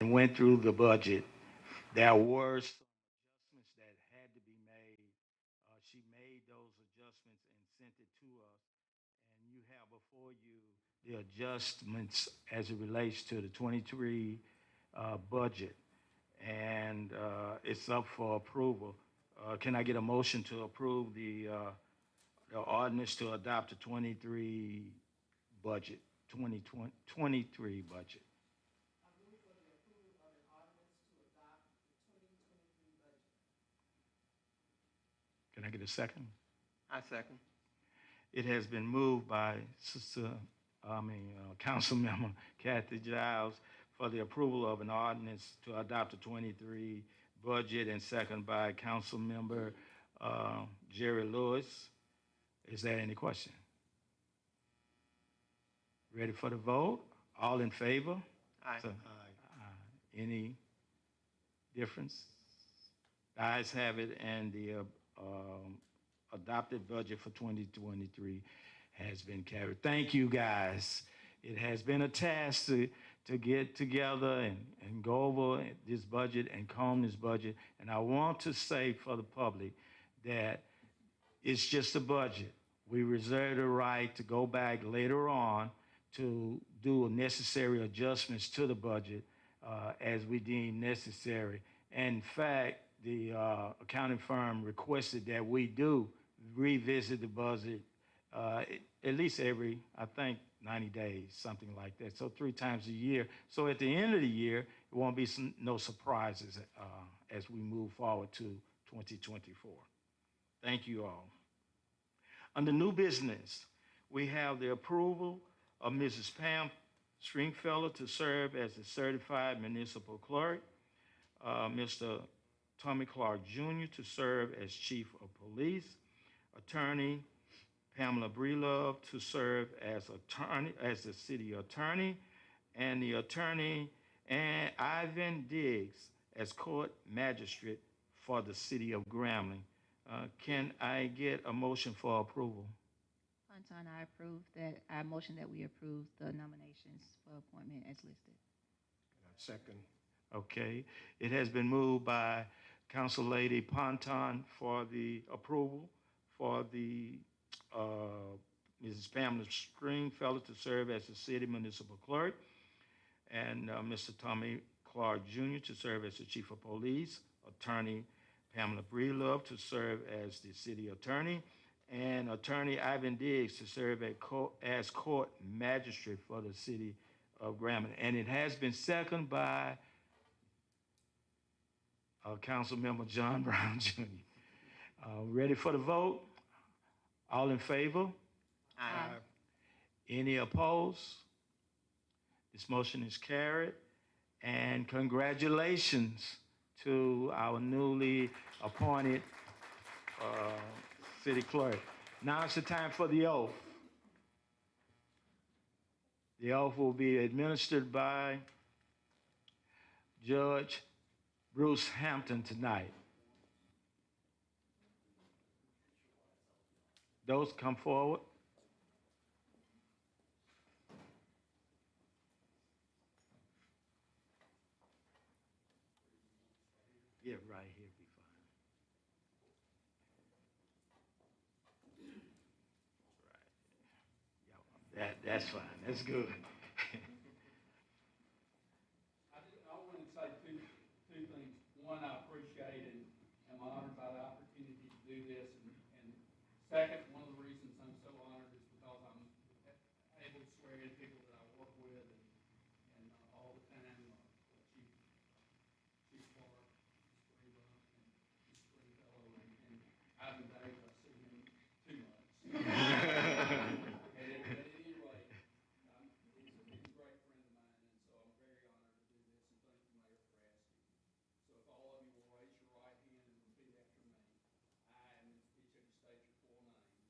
and went through the budget. There were some adjustments that had to be made. She made those adjustments and sent it to us. And you have before you the adjustments as it relates to the 23 budget. And it's up for approval. Can I get a motion to approve the ordinance to adopt the 23 budget, 2023 budget? Can I get a second? I second. It has been moved by Councilmember Kathy Giles for the approval of an ordinance to adopt the 23 budget, and second by Councilmember Jerry Lewis. Is there any question? Ready for the vote? All in favor? Aye. Any difference? The ayes have it, and the adopted budget for 2023 has been carried. Thank you, guys. It has been a task to get together and go over this budget and comb this budget. And I want to say for the public that it's just a budget. We reserve the right to go back later on to do necessary adjustments to the budget as we deem necessary. And in fact, the accounting firm requested that we do revisit the budget at least every, I think, 90 days, something like that. So 3 times a year. So at the end of the year, it won't be no surprises as we move forward to 2024. Thank you all. Under new business, we have the approval of Mrs. Pam Stringfellow to serve as the certified municipal clerk, Mr. Tommy Clark Jr. to serve as chief of police, attorney Pamela Breelove to serve as the city attorney, and the attorney and Ivan Diggs as court magistrate for the city of Grambling. Can I get a motion for approval? Fontaine, I motion that we approve the nominations for appointment as listed. Second. Okay. It has been moved by Council Lady Ponton for the approval for the Mrs. Pamela Stringfellow to serve as the city municipal clerk, and Mr. Tommy Clark Jr. to serve as the chief of police, attorney Pamela Breelove to serve as the city attorney, and attorney Ivan Diggs to serve as court magistrate for the city of Grambling. And it has been seconded by Councilmember John Brown Jr. Ready for the vote? All in favor? Aye. Any opposed? This motion is carried. And congratulations to our newly appointed city clerk. Now it's the time for the oath. The oath will be administered by Judge Bruce Hampton tonight. Those come forward. Yeah, right here be fine. Right. Yeah, that's fine. That's good. I want to say two things. One, I appreciate and am honored by the opportunity to do this. And second, one of the reasons I'm so honored is because I'm able to swear in people that I work with and all the time. Chief Clark, Springfield, and Stringfellow, and Ivan Davis. I've seen him too much. At any rate, he's a great friend of mine, and so I'm very honored to do this, and thank you, Mayor, for asking. So if all of you will raise your right hand and repeat after me. I, and each of you state your full name.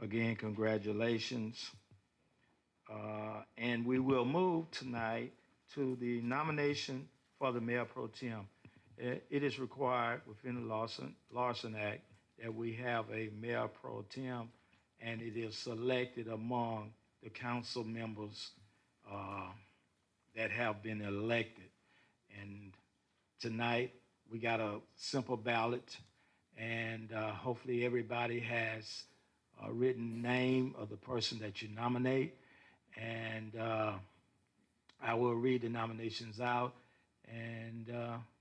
Again, congratulations. And we will move tonight to the nomination for the mayor pro tem. It is required within the Larson Act that we have a mayor pro tem, and it is selected among the council members that have been elected. And tonight, we got a simple ballot, and hopefully everybody has a written name of the person that you nominate. And I will read the nominations out, and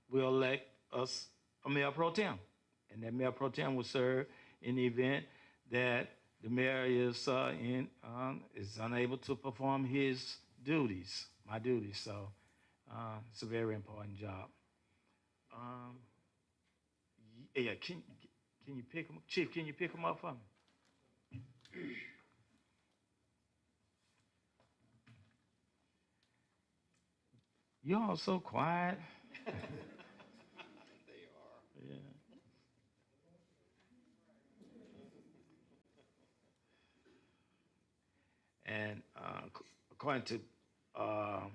we'll elect us a mayor pro tem. And that mayor pro tem will serve in the event that the mayor is unable to perform his duties, my duties. So it's a very important job. Yeah, can you pick them, Chief? Can you pick them up for me? You all so quiet. They are. Yeah. And according to our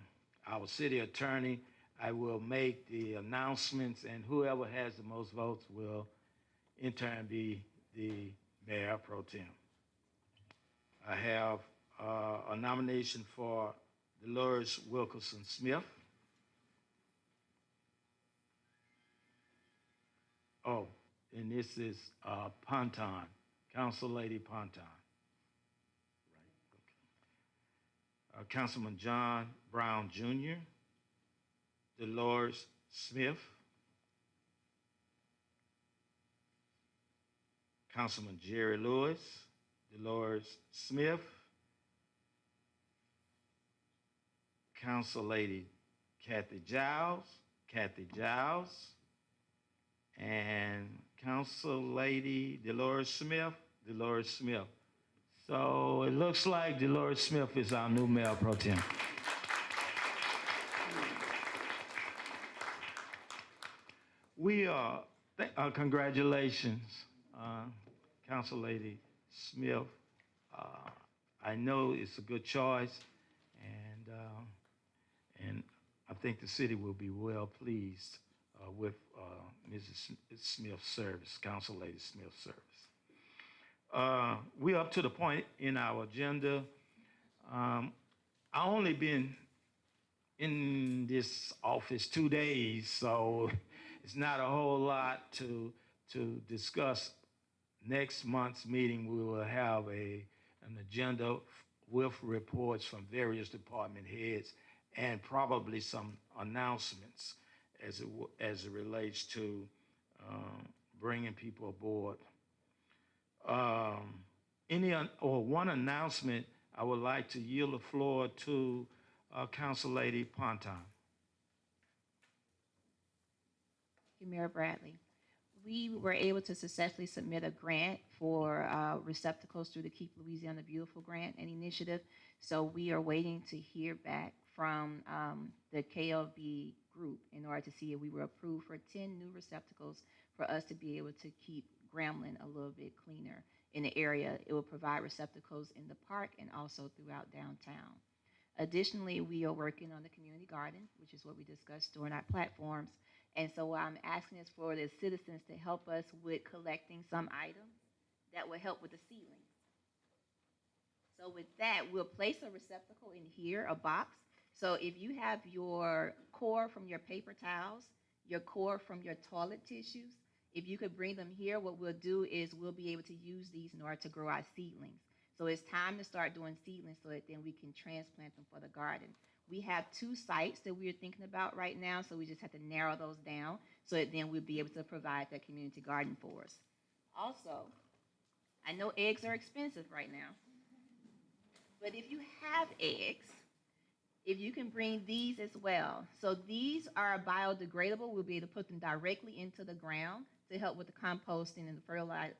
city attorney, I will make the announcements, and whoever has the most votes will in turn be the mayor pro tem. I have a nomination for Dolores Wilkerson Smith. Oh, and this is Ponton, Council Lady Ponton. Right. Okay. Councilman John Brown Jr., Dolores Smith, Councilman Jerry Lewis, Dolores Smith, Council Lady Kathy Giles, and Council Lady Dolores Smith. So it looks like Dolores Smith is our new mayor pro tem. We are, congratulations, Council Lady Smith. I know it's a good choice, and I think the city will be well pleased with Mrs. Smith's service, Council Lady Smith's service. We're up to the point in our agenda. I only been in this office 2 days, so it's not a whole lot to discuss. Next month's meeting, we will have an agenda with reports from various department heads and probably some announcements as it relates to bringing people aboard. One announcement, I would like to yield the floor to Council Lady Ponton. Thank you, Mayor Bradley. We were able to successfully submit a grant for receptacles through the Keep Louisiana Beautiful grant and initiative. So we are waiting to hear back from the KLB group in order to see if we were approved for 10 new receptacles for us to be able to keep Grambling a little bit cleaner in the area. It will provide receptacles in the park and also throughout downtown. Additionally, we are working on the community garden, which is what we discussed during our platforms. And so what I'm asking is for the citizens to help us with collecting some items that will help with the ceilings. So with that, we'll place a receptacle in here, a box. So if you have your core from your paper towels, your core from your toilet tissues, if you could bring them here, what we'll do is we'll be able to use these in order to grow our seedlings. So it's time to start doing seedlings so that then we can transplant them for the garden. We have 2 sites that we're thinking about right now, so we just have to narrow those down so that then we'll be able to provide that community garden for us. Also, I know eggs are expensive right now, but if you have eggs, if you can bring these as well. So these are biodegradable. We'll be able to put them directly into the ground to help with the composting and the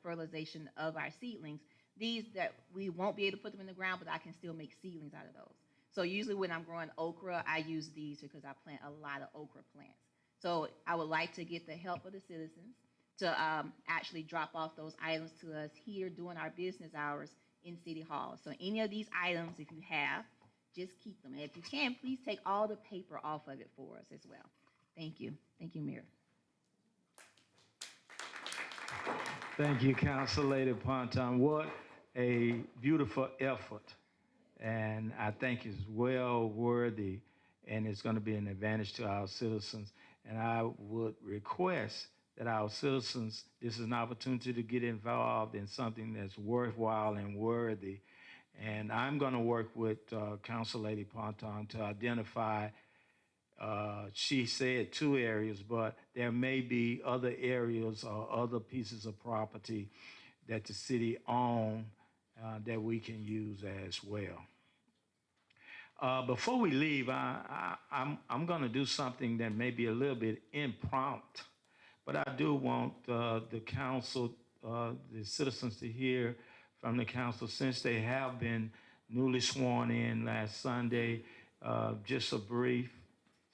fertilization of our seedlings. These that we won't be able to put them in the ground, but I can still make seedlings out of those. So usually when I'm growing okra, I use these because I plant a lot of okra plants. So I would like to get the help of the citizens to actually drop off those items to us here during our business hours in City Hall. So any of these items, if you have, just keep them. And if you can, please take all the paper off of it for us as well. Thank you. Thank you, Mayor. Thank you, Council Lady Ponton. What a beautiful effort. And I think it's well worthy, and it's going to be an advantage to our citizens. And I would request that our citizens, this is an opportunity to get involved in something that's worthwhile and worthy. And I'm going to work with Council Lady Ponton to identify, she said 2 areas, but there may be other areas or other pieces of property that the city owns that we can use as well. Before we leave, I'm going to do something that may be a little bit impromptu, but I do want the council, the citizens to hear from the council, since they have been newly sworn in last Sunday, just a brief,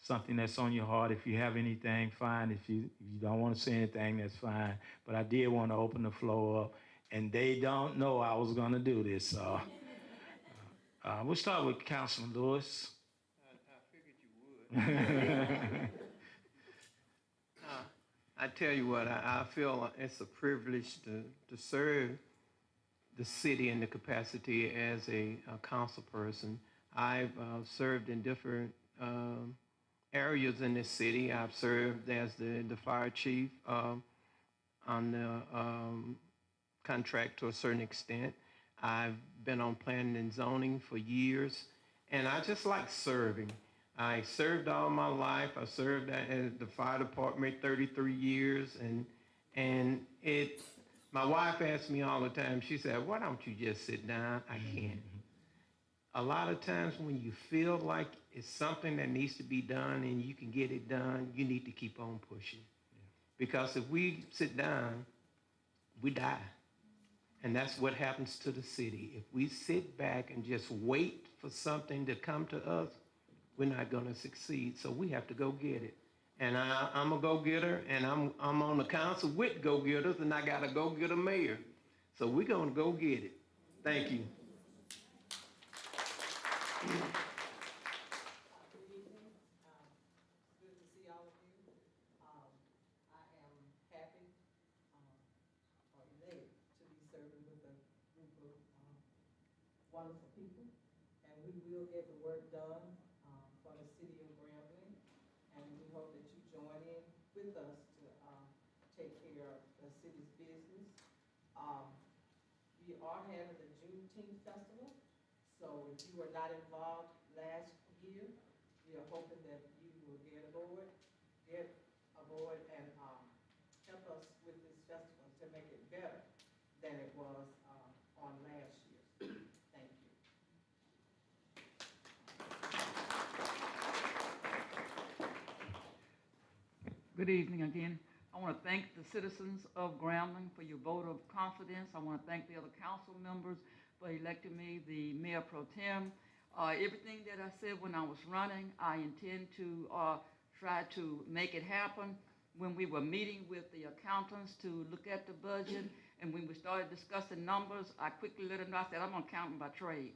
something that's on your heart. If you have anything, fine. If you don't want to say anything, that's fine. But I did want to open the floor up, and they don't know I was going to do this. So we'll start with Councilman Lewis. I figured you would. I tell you what, I feel it's a privilege to serve the city in the capacity as a council person. I've served in different areas in this city. I've served as the fire chief on the contract to a certain extent. I've been on planning and zoning for years, and I just like serving. I served all my life. I served at the fire department 33 years, and my wife asks me all the time, she said, why don't you just sit down? I can't. A lot of times when you feel like it's something that needs to be done and you can get it done, you need to keep on pushing. Because if we sit down, we die. And that's what happens to the city. If we sit back and just wait for something to come to us, we're not going to succeed. So we have to go get it. And I'm a go-getter, and I'm on the council with go-getters, and I got a go-getter mayor. So we're going to go get it. Thank you. Good evening. Good to see all of you. I am happy or elated to be serving with a group of wonderful people, and we will get the work done for the city of Grambling, and we hope that you join in with us to take care of the city's business. We are having the Juneteenth Festival, so if you were not involved last year, we are hoping that you will get aboard and help us with this festival to make it better than it was on last year. Thank you. Good evening again. I want to thank the citizens of Grambling for your vote of confidence. I want to thank the other council members for electing me the mayor pro tem. Everything that I said when I was running, I intend to try to make it happen. When we were meeting with the accountants to look at the budget, and when we started discussing numbers, I quickly let them know, I said, I'm an accountant by trade.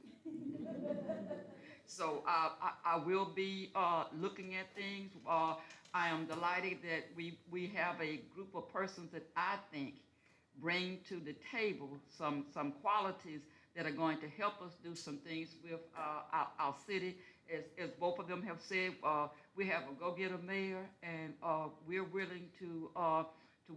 So I will be looking at things. I am delighted that we have a group of persons that I think bring to the table some qualities that are going to help us do some things with our city. As both of them have said, we have a go-getter mayor, and we're willing to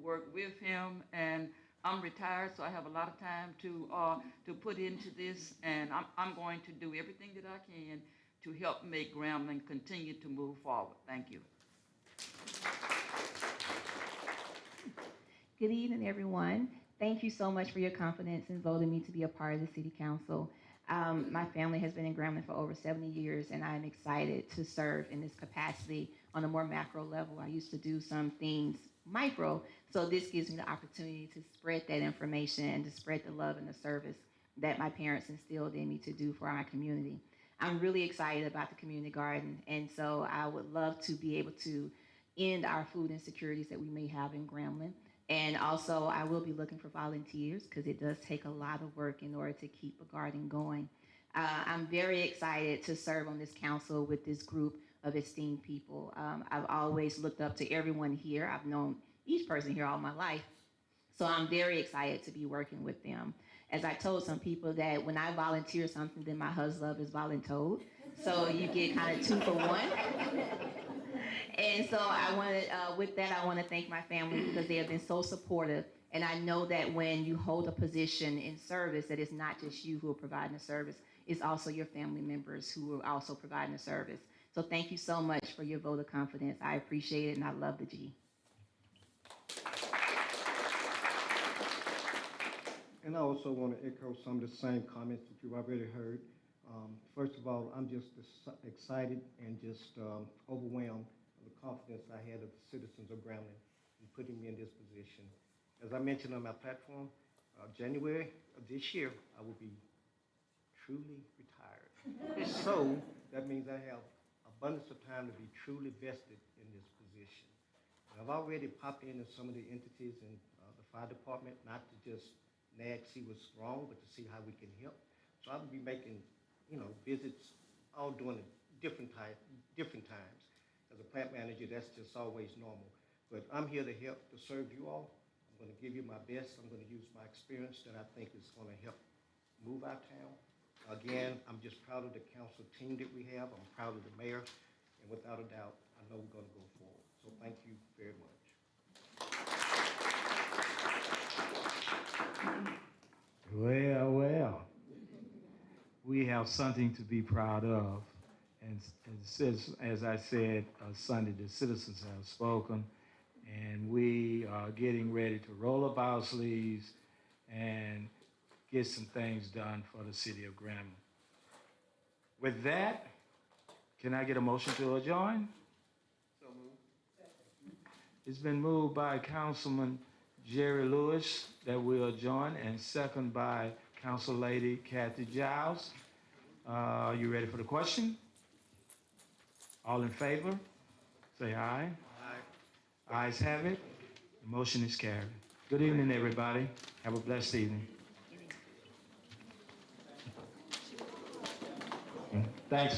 work with him. And I'm retired, so I have a lot of time to put into this, and I'm going to do everything that I can to help make Grambling continue to move forward. Thank you. Good evening, everyone. Thank you so much for your confidence in voting me to be a part of the City Council. My family has been in Grambling for over 70 years, and I'm excited to serve in this capacity on a more macro level. I used to do some things micro, so this gives me the opportunity to spread that information and to spread the love and the service that my parents instilled in me to do for our community. I'm really excited about the community garden, and so I would love to be able to end our food insecurities that we may have in Grambling And also, I will be looking for volunteers because it does take a lot of work in order to keep a garden going. I'm very excited to serve on this council with this group of esteemed people. I've always looked up to everyone here. I've known each person here all my life. So I'm very excited to be working with them. As I told some people that when I volunteer something, then my husband is voluntold. So you get kind of 2 for 1. And so I wanted, with that, I want to thank my family because they have been so supportive. And I know that when you hold a position in service, that it's not just you who are providing the service, it's also your family members who are also providing the service. So thank you so much for your vote of confidence. I appreciate it, and I love the G. And I also want to echo some of the same comments that you've already heard. First of all, I'm just excited and just overwhelmed with the confidence I had of the citizens of Grambling in putting me in this position. As I mentioned on my platform, January of this year, I will be truly retired. So that means I have abundance of time to be truly vested in this position. And I've already popped into some of the entities in the fire department, not to just nag, see what's wrong, but to see how we can help. So I'll be making, visits all during different times. As a plant manager, that's just always normal. But I'm here to help, to serve you all. I'm going to give you my best. I'm going to use my experience that I think is going to help move our town. Again, I'm just proud of the council team that we have. I'm proud of the mayor. And without a doubt, I know we're going to go forward. So thank you very much. Well, we have something to be proud of. And as I said Sunday, the citizens have spoken, and we are getting ready to roll up our sleeves and get some things done for the city of Grambling. With that, can I get a motion to adjourn? So moved. It's been moved by Councilman Jerry Lewis that we adjourn, and second by Council Lady Kathy Giles. Are you ready for the question? All in favor? Say aye. Aye. Ayes have it. The motion is carried. Good evening, everybody. Have a blessed evening. Thanks.